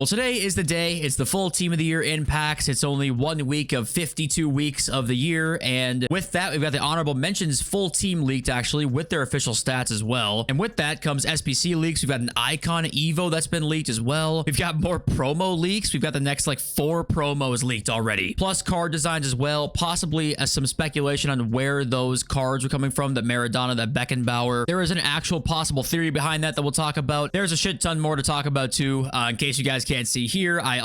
Well, today is the day. It's the full team of the year in packs. It's only 1 week of 52 weeks of the year. And with that, we've got the honorable mentions full team leaked actually with their official stats as well. And with that comes SBC leaks. We've got an icon EVO that's been leaked as well. We've got more promo leaks. We've got the next like 4 promos leaked already. Plus card designs as well. Possibly some speculation on where those cards are coming from. That Maradona, that Beckenbauer. There is an actual possible theory behind that we'll talk about. There's a shit ton more to talk about too. In case you guys can't see here, I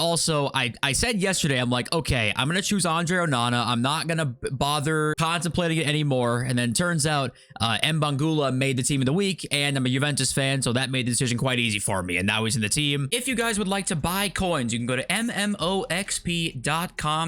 said yesterday, I'm like, okay, I'm gonna choose Andre Onana. I'm not gonna bother contemplating it anymore. And then turns out Mmmmmmbangula made the team of the week, and I'm a Juventus fan, so that made the decision quite easy for me. And now he's in the team. If you guys would like to buy coins, you can go to mmmomxp.com.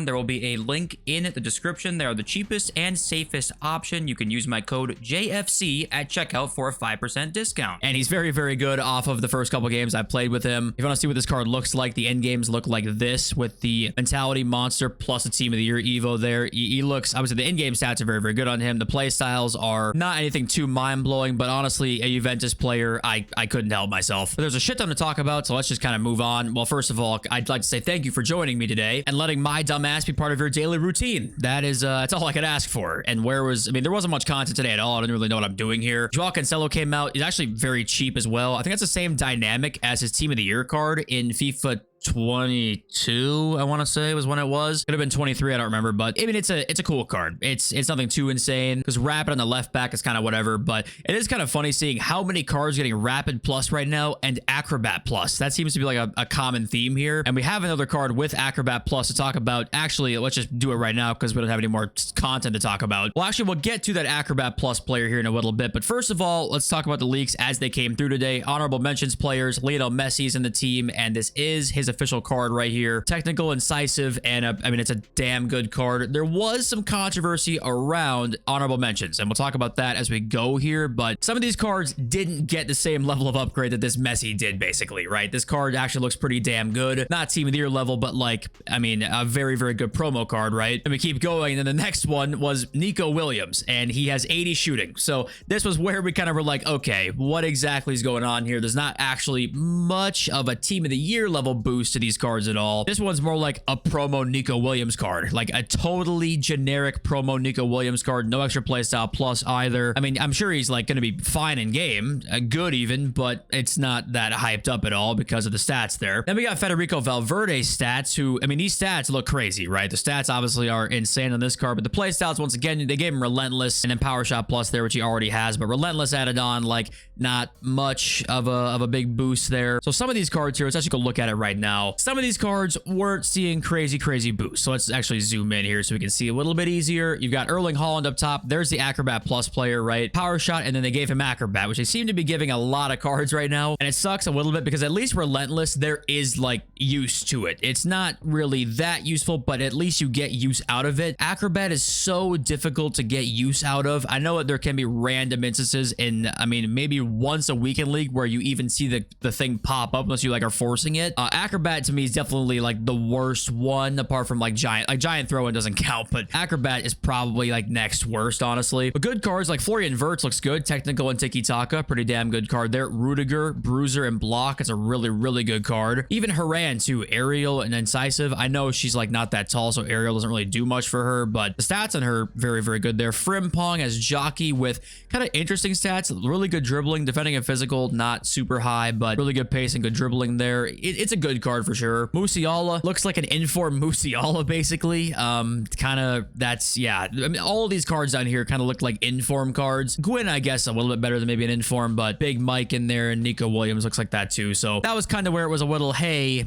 There will be a link in the description. They are the cheapest and safest option. You can use my code JFC at checkout for a 5% discount. And he's very, very good off of the first couple games I played with him. If you want to see what this card looks like, the end games look like this with the mentality monster plus the team of the year Evo there. He looks, obviously the in-game stats are very, very good on him. The play styles are not anything too mind-blowing, but honestly, a Juventus player, I couldn't help myself. But there's a shit ton to talk about, so let's just kind of move on. Well, first of all, I'd like to say thank you for joining me today and letting my dumb ass be part of your daily routine. That's all I could ask for. And there wasn't much content today at all. I didn't really know what I'm doing here. Joao Cancelo came out. He's actually very cheap as well. I think that's the same dynamic as his team of the year card in FIFA 22, I want to say was when it was. Could have been 23, I don't remember, but I mean it's a cool card. It's nothing too insane because Rapid on the left back is kind of whatever, but it is kind of funny seeing how many cards getting Rapid Plus right now and Acrobat Plus. That seems to be like a common theme here. And we have another card with Acrobat Plus to talk about. Actually, let's just do it right now because we don't have any more content to talk about. Well, actually, we'll get to that Acrobat Plus player here in a little bit, but first of all, let's talk about the leaks as they came through today. Honorable mentions players, Lionel Messi's in the team, and this is his official card right here. Technical, incisive, and I mean, it's a damn good card. There was some controversy around honorable mentions, and we'll talk about that as we go here, but some of these cards didn't get the same level of upgrade that this Messi did, basically, right? This card actually looks pretty damn good. Not team of the year level, but like, I mean, a very, very good promo card, right? And we keep going, and then the next one was Nico Williams, and he has 80 shooting. So this was where we kind of were like, okay, what exactly is going on here? There's not actually much of a team of the year level boost to these cards at all. This one's more like a promo Nico Williams card, like a totally generic promo Nico Williams card. No extra playstyle plus either. I mean, I'm sure he's like going to be fine in game, good even, but it's not that hyped up at all because of the stats there. Then we got Federico Valverde's stats, who, I mean, these stats look crazy, right? The stats obviously are insane on this card, but the playstyles, once again, they gave him Relentless and then Power Shot Plus there, which he already has, but Relentless added on, like, not much of a big boost there. So some of these cards here, let's actually go look at it right now. Some of these cards weren't seeing crazy boosts. So let's actually zoom in here so we can see a little bit easier. You've got Erling Haaland up top. There's the Acrobat Plus player, right? Power Shot, and then they gave him Acrobat, which they seem to be giving a lot of cards right now. And it sucks a little bit because at least Relentless, there is like use to it. It's not really that useful, but at least you get use out of it. Acrobat is so difficult to get use out of. I know that there can be random instances in, I mean, maybe once a week in League where you even see the thing pop up unless you like are forcing it. Acrobat to me is definitely like the worst one apart from like Giant Throw-In doesn't count, but Acrobat is probably like next worst, honestly. But good cards like Florian Wirtz looks good. Technical and Tiki-Taka, pretty damn good card there. Rudiger, Bruiser, and Block. It's a really good card. Even Haran too, aerial and incisive. I know she's like not that tall, so aerial doesn't really do much for her, but the stats on her very good there. Frimpong as jockey with kind of interesting stats. Really good dribbling, defending and physical, not super high, but really good pace and good dribbling there. It's a good card for sure. Musiala looks like an informed Musiala, basically. Kind of, that's, yeah. I mean, all of these cards down here kind of look like inform cards. Gwyn, I guess, a little bit better than maybe an inform, but Big Mike in there and Nico Williams looks like that too. So that was kind of where it was a little, hey,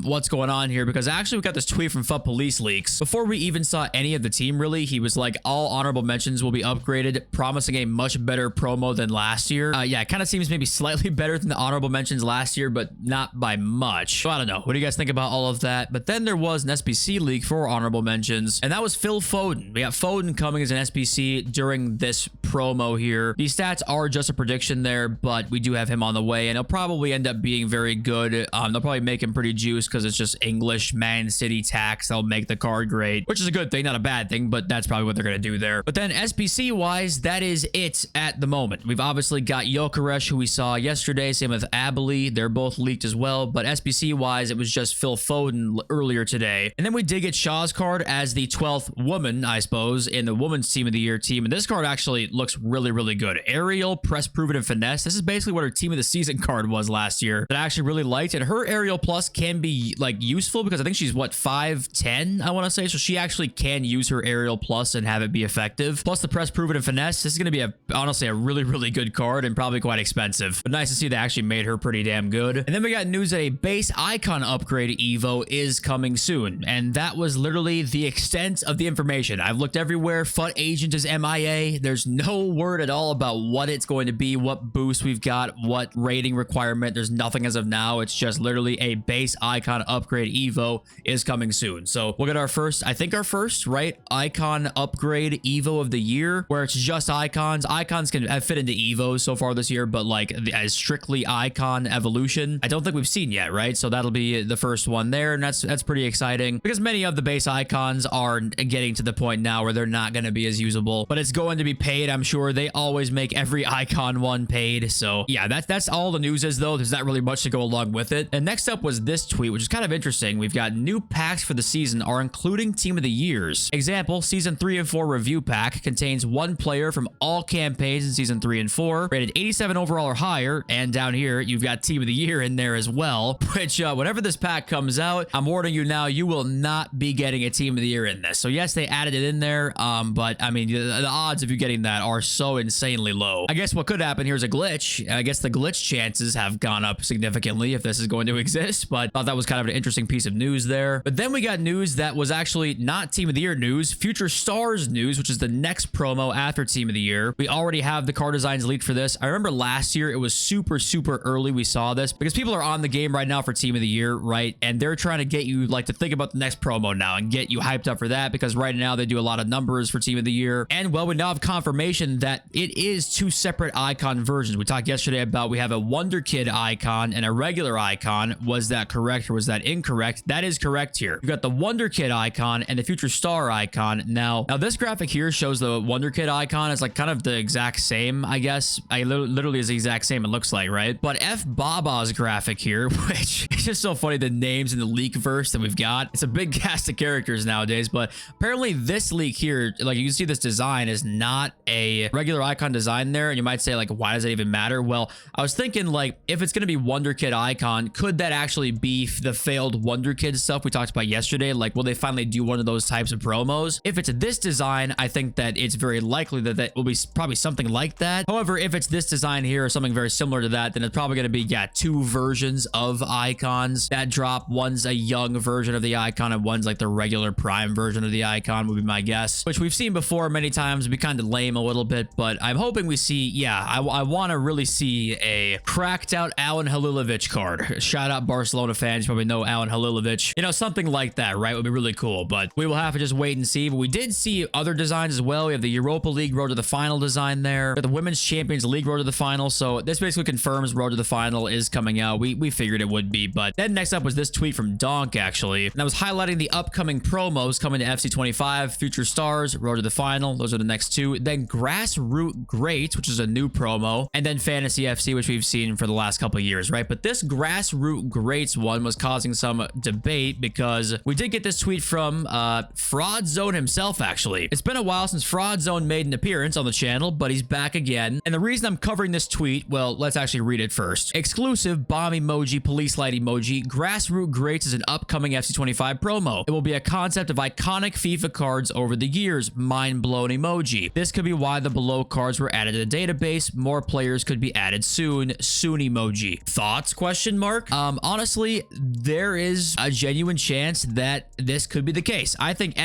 what's going on here? Because actually we got this tweet from FUT Police Leaks. Before we even saw any of the team, really, he was like, all honorable mentions will be upgraded, promising a much better promo than last year. Yeah, it kind of seems maybe slightly better than the honorable mentions last year, but not by much. So I don't know. What do you guys think about all of that? But then there was an SBC leak for honorable mentions, and that was Phil Foden. We got Foden coming as an SBC during this promo here. These stats are just a prediction there, but we do have him on the way, and he'll probably end up being very good. They'll probably make him pretty juiced because it's just English Man City tax. They'll make the card great, which is a good thing, not a bad thing, but that's probably what they're going to do there. But then SBC wise, that is it at the moment. We've obviously got Gyökeres, who we saw yesterday. Same with Abeli. They're both leaked as well, but SBC wise, it was just Phil Foden earlier today. And then we did get Shaw's card as the 12th woman, I suppose, in the women's team of the year team. And this card actually looks really, really good. Aerial, press proven, and finesse. This is basically what her team of the season card was last year that I actually really liked. And her aerial plus can be like useful because I think she's what, 5'10", I want to say. So she actually can use her aerial plus and have it be effective. Plus the press proven and finesse. This is going to be honestly a really, really good card and probably quite expensive. But nice to see they actually made her pretty damn good. And then we got news that a base icon upgrade EVO is coming soon. And that was literally the extent of the information. I've looked everywhere. FUT agent is MIA. There's no word at all about what it's going to be, what boost we've got, what rating requirement. There's nothing as of now. It's just literally a base icon upgrade EVO is coming soon. So we'll get our first, I think our first, right, icon upgrade EVO of the year, where it's just icons. Icons can fit into EVOs so far this year, but like as strictly icon evolution, I don't think we've seen yet, right? So that'll be the first one there, and that's pretty exciting because many of the base icons are getting to the point now where they're not going to be as usable, but it's going to be paid. I'm sure they always make every icon one paid. So yeah, that's all the news is, though. There's not really much to go along with it. And next up was this tweet, which is kind of interesting. We've got new packs for the season are including team of the years. Example, season 3 and 4 review pack contains one player from all campaigns in season 3 and 4, rated 87 overall or higher. And down here, you've got team of the year in there as well, which whenever this pack comes out, I'm warning you now, you will not be getting a team of the year in this. So yes, they added it in there, but I mean, the odds of you getting that are so insanely low. I guess what could happen here is a glitch. I guess the glitch chances have gone up significantly if this is going to exist, but I thought that was kind of an interesting piece of news there. But then we got news that was actually not team of the year news, future stars news, which is the next promo after team of the year. We already have the card designs leaked for this. I remember last year it was super early we saw this because people are on the game right now for team of the year, right? And they're trying to get you like to think about the next promo now and get you hyped up for that, because right now they do a lot of numbers for team of the year. And well, we now have confirmation that it is two separate icon versions. We talked yesterday about we have a Wonder Kid icon and a regular icon. Was that correct or was that incorrect? That is correct here. You got the Wonder Kid icon and the future star icon. Now this graphic here shows the Wonder Kid icon is like kind of the exact same, I guess. Literally is the exact same, it looks like, right? But F Baba's graphic here, which is just so funny, the names in the leak verse that we've got. It's a big cast of characters nowadays, but apparently this leak here, like you can see this design is not a regular icon design there. And you might say like, why does it even matter? Well, I was thinking like, if it's going to be Wonder Kid icon, could that actually be the failed Wonder Kid stuff we talked about yesterday? Like, will they finally do one of those types of promos? If it's this design, I think that it's very likely that that will be probably something like that. However, if it's this design here or something very similar to that, then it's probably going to be, yeah, two versions of icons that drop. One's a young version of the icon and one's like the regular prime version of the icon, would be my guess, which we've seen before many times. It'd be kind of lame a little bit, but I'm hoping we see, yeah, I want to really see a cracked out Alan Halilovic card. Shout out Barcelona fans, you probably know Alan Halilovic. You know, something like that, right? Would be really cool, but we will have to just wait and see. But we did see other designs as well. We have the Europa League road to the final design there. We have the Women's Champions League road to the final. So this basically confirms road to the final is coming out. We figured it would be. But then next up was this tweet from Donk, actually. And that was highlighting the upcoming promos coming to FC 25, Future Stars, road to the final. Those are the next two. Then Grassroot Greats, which is a new promo. And then Fantasy FC, which we've seen for the last couple of years, right? But this Grassroot Greats one was causing some debate because we did get this tweet from Fraud Zone himself, actually. It's been a while since Fraud Zone made an appearance on the channel, but he's back again. And the reason I'm covering this tweet, well, let's actually read it first. Exclusive bomb emoji, police light emoji. Grassroot Greats is an upcoming FC25 promo. It will be a concept of iconic FIFA cards over the years. Mind blown emoji. This could be why the below cards were added to the database. More players could be added soon. Soon emoji. Thoughts? Question mark. Honestly, there is a genuine chance that this could be the case. I think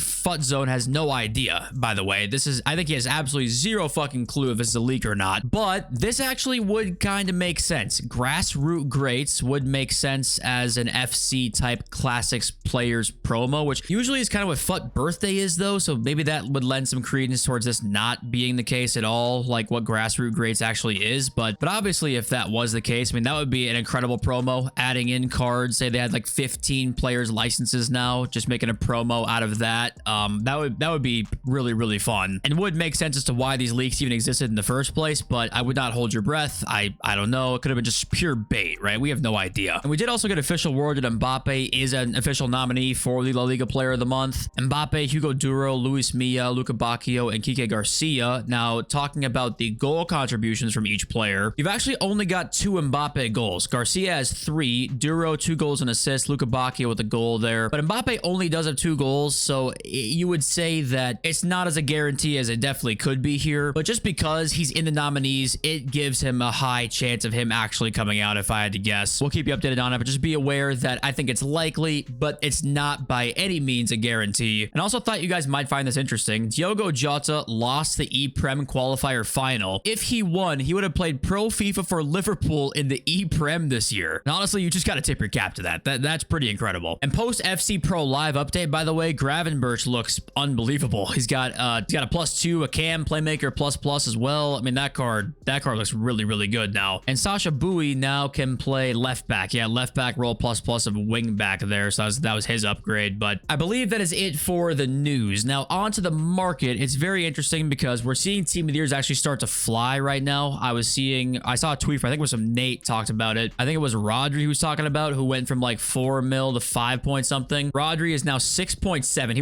FUT Zone has no idea, by the way. I think he has absolutely zero fucking clue if this is a leak or not. But this actually would kind of make sense. Grassroot Greats would make sense as an FC type classics players promo, which usually is kind of what FUT birthday is, though. So maybe that would lend some credence towards this not being the case at all, like what Grassroot Greats actually is. But obviously, if that was the case, I mean, that would be an incredible promo. Adding in cards, say they had like 15 players licenses now, just making a promo out of that. That would be really fun and would make sense as to why these leaks even existed in the first place, but I would not hold your breath. I don't know. It could have been just pure bait, right? We have no idea. And we did also get official word that Mbappe is an official nominee for the La Liga Player of the Month. Mbappe, Hugo Duro, Luis Milla, Luca Bacchio, and Kike Garcia. Now, talking about the goal contributions from each player, you've actually only got 2 Mbappe goals. Garcia has 3, Duro 2 goals and assists, Luca Bacchio with a goal there. But Mbappe only does have 2 goals, so you would say that it's not as a guarantee as it definitely could be here. But just because he's in the nominees, it gives him a high chance of him actually coming out, if I had to guess. We'll keep you updated on it, but just be aware that I think it's likely, but it's not by any means a guarantee. And also thought you guys might find this interesting. Diogo Jota lost the E-Prem qualifier final. If he won, he would have played Pro FIFA for Liverpool in the E-Prem this year. And honestly, you just got to tip your cap to that. That's pretty incredible. And post FC Pro Live update, by the way, Gravenberch looks unbelievable. He's got a +2, a cam playmaker ++ as well. I mean, that card looks really, really good now. And Sasha Bowie now can play left back. Yeah, left back role ++ of wing back there. So that was his upgrade. But I believe that is it for the news. Now on to the market. It's very interesting because we're seeing Team of the Years actually start to fly right now. I saw a tweet from, I think it was some Nate talked about it. I think it was Rodri who was talking about, who went from like 4 mil to 5 point something. Rodri is now 6.7.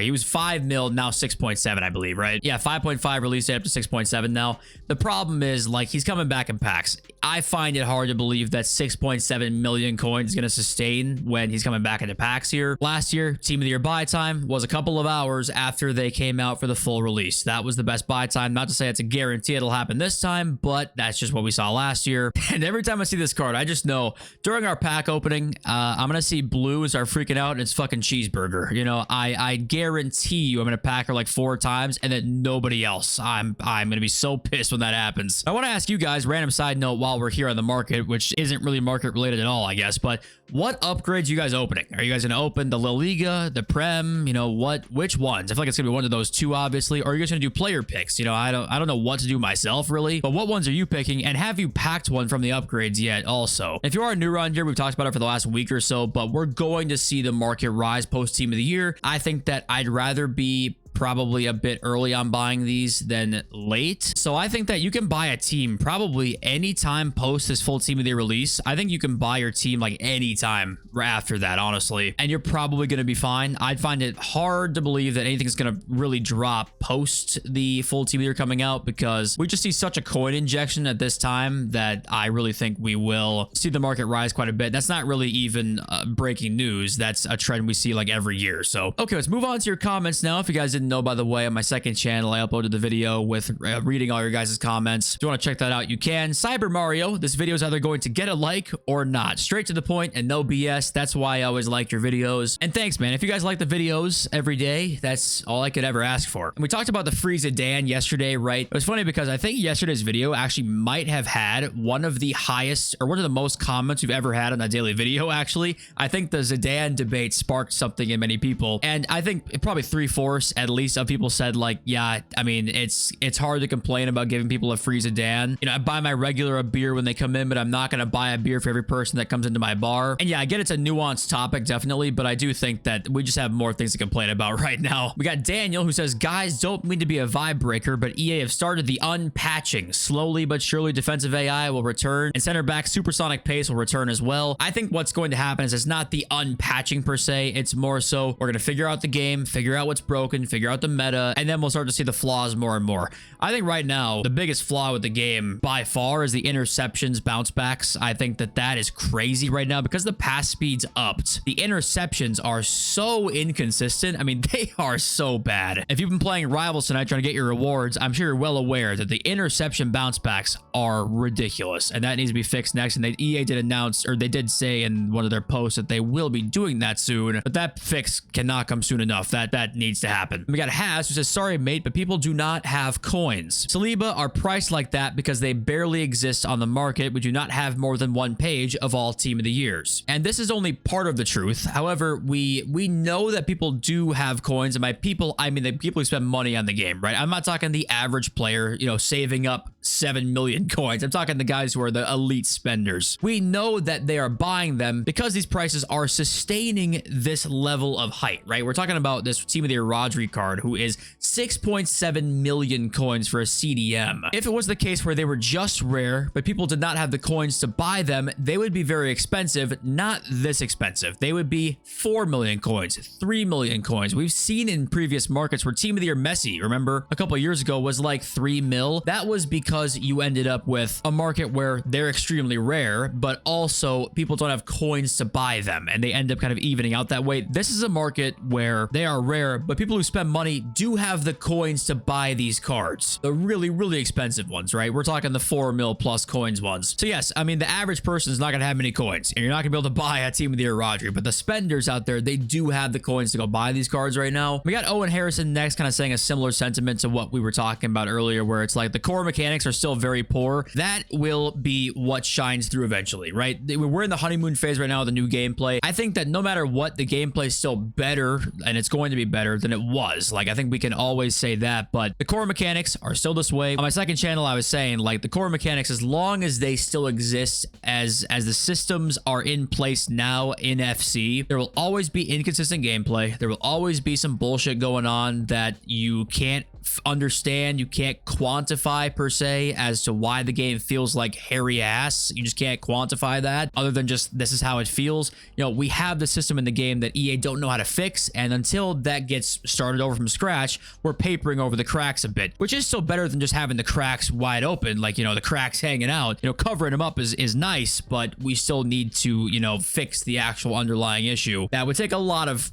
He was 5 mil, now 6.7, I believe, right? Yeah, 5.5 released it up to 6.7 now. The problem is, like, he's coming back in packs. I find it hard to believe that 6.7 million coins is going to sustain when he's coming back into packs here. Last year, Team of the Year buy time was a couple of hours after they came out for the full release. That was the best buy time. Not to say it's a guarantee it'll happen this time, but that's just what we saw last year. And every time I see this card, I just know during our pack opening, I'm going to see blue and start freaking out, and it's fucking cheeseburger. You know, I guarantee you I'm going to pack her like 4 times and then nobody else. I'm going to be so pissed when that happens. I want to ask you guys, random side note, while we're here on the market, which isn't really market related at all, I guess, but what upgrades are you guys opening? Are you guys going to open the La Liga, the Prem, you know, which ones? I feel like it's going to be one of those 2, obviously. Or are you guys going to do player picks? You know, I don't know what to do myself, really. But what ones are you picking? And have you packed one from the upgrades yet also? If you are new around here, we've talked about it for the last week or so, but we're going to see the market rise post Team of the Year. I think that I'd rather be probably a bit early on buying these than late. So I think that you can buy a team probably anytime post this full Team of the Year release. I think you can buy your team like anytime after that, honestly, and you're probably going to be fine. I'd find it hard to believe that anything's going to really drop post the full Team of the Year coming out, because we just see such a coin injection at this time that I really think we will see the market rise quite a bit. That's not really even breaking news. That's a trend we see like every year. So, okay, let's move on to your comments now. If you guys didn't know, by the way, on my second channel, I uploaded the video with reading all your guys' comments. If you want to check that out, you can. Cyber Mario, this video is either going to get a like or not. Straight to the point and no BS. That's why I always like your videos. And thanks, man. If you guys like the videos every day, that's all I could ever ask for. And we talked about the free Zidane yesterday, right? It was funny because I think yesterday's video actually might have had one of the highest or one of the most comments we've ever had on a daily video, actually. I think the Zidane debate sparked something in many people. And I think probably 3/4 at least of people said, like, yeah, I mean, it's hard to complain about giving people a free Zidane. You know, I buy my regular beer when they come in, but I'm not going to buy a beer for every person that comes into my bar. And yeah, I get it's a nuanced topic, definitely, but I do think that we just have more things to complain about right now. We got Daniel who says, guys, don't mean to be a vibe breaker, but EA have started the unpatching. Slowly but surely defensive AI will return and center back supersonic pace will return as well. I think what's going to happen is it's not the unpatching per se. It's more so we're going to figure out the game, figure out what's broken, figure out the meta, and then we'll start to see the flaws more and more. I think right now, the biggest flaw with the game by far is the interceptions bounce backs. I think that is crazy right now because the pass speed's upped. The interceptions are so inconsistent. I mean, they are so bad. If you've been playing Rivals tonight trying to get your rewards, I'm sure you're well aware that the interception bounce backs are ridiculous, and that needs to be fixed next. And EA did announce, or they did say in one of their posts, that they will be doing that soon, but that fix cannot come soon enough. That needs to happen. We got Has who says, sorry mate, but people do not have coins. Saliba are priced like that because they barely exist on the market. We do not have more than one page of all Team of the Years. And this is only part of the truth. However, we know that people do have coins, and by people, I mean the people who spend money on the game, right? I'm not talking the average player, you know, saving up 7 million coins. I'm talking the guys who are the elite spenders. We know that they are buying them because these prices are sustaining this level of height, right? We're talking about this Team of the Year Rodri card card, who is 6.7 million coins for a CDM. If it was the case where they were just rare, but people did not have the coins to buy them, they would be very expensive, not this expensive. They would be 4 million coins, 3 million coins. We've seen in previous markets where Team of the Year Messi, remember, a couple of years ago was like 3 mil. That was because you ended up with a market where they're extremely rare, but also people don't have coins to buy them, and they end up kind of evening out that way. This is a market where they are rare, but people who spend money do have the coins to buy these cards. The really, really expensive ones, right? We're talking the 4 mil plus coins ones. So yes, I mean, the average person is not going to have many coins, and you're not going to be able to buy a Team of the Year Rodri, but the spenders out there, they do have the coins to go buy these cards right now. We got Owen Harrison next, kind of saying a similar sentiment to what we were talking about earlier, where it's like the core mechanics are still very poor. That will be what shines through eventually, right? We're in the honeymoon phase right now with the new gameplay. I think that no matter what, the gameplay is still better, and it's going to be better than it was. Like, I think we can always say that, but the core mechanics are still this way. On my second channel, I was saying, like, the core mechanics, as long as they still exist, as the systems are in place now in FC, there will always be inconsistent gameplay. There will always be some bullshit going on that you can't understand, you can't quantify per se as to why the game feels like hairy ass. You just can't quantify that other than just this is how it feels. You know, we have the system in the game that EA don't know how to fix, and until that gets started over from scratch, we're papering over the cracks a bit, which is still better than just having the cracks wide open, like, you know, the cracks hanging out. You know, covering them up is nice, but we still need to, you know, fix the actual underlying issue. That would take a lot of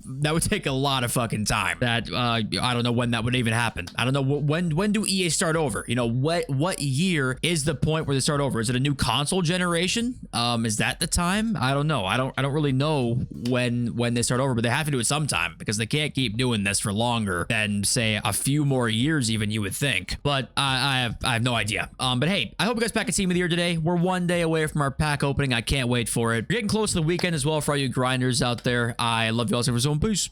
fucking time. That I don't know when that would even happen. I don't know when do EA start over? You know, what year is the point where they start over? Is it a new console generation? Is that the time? I don't know. I don't really know when they start over, but they have to do it sometime because they can't keep doing this for longer than, say, a few more years even, you would think. But I have no idea. But hey, I hope you guys pack a Team of the Year today. We're one day away from our pack opening. I can't wait for it. We're getting close to the weekend as well for all you grinders out there. I love you all. So, peace.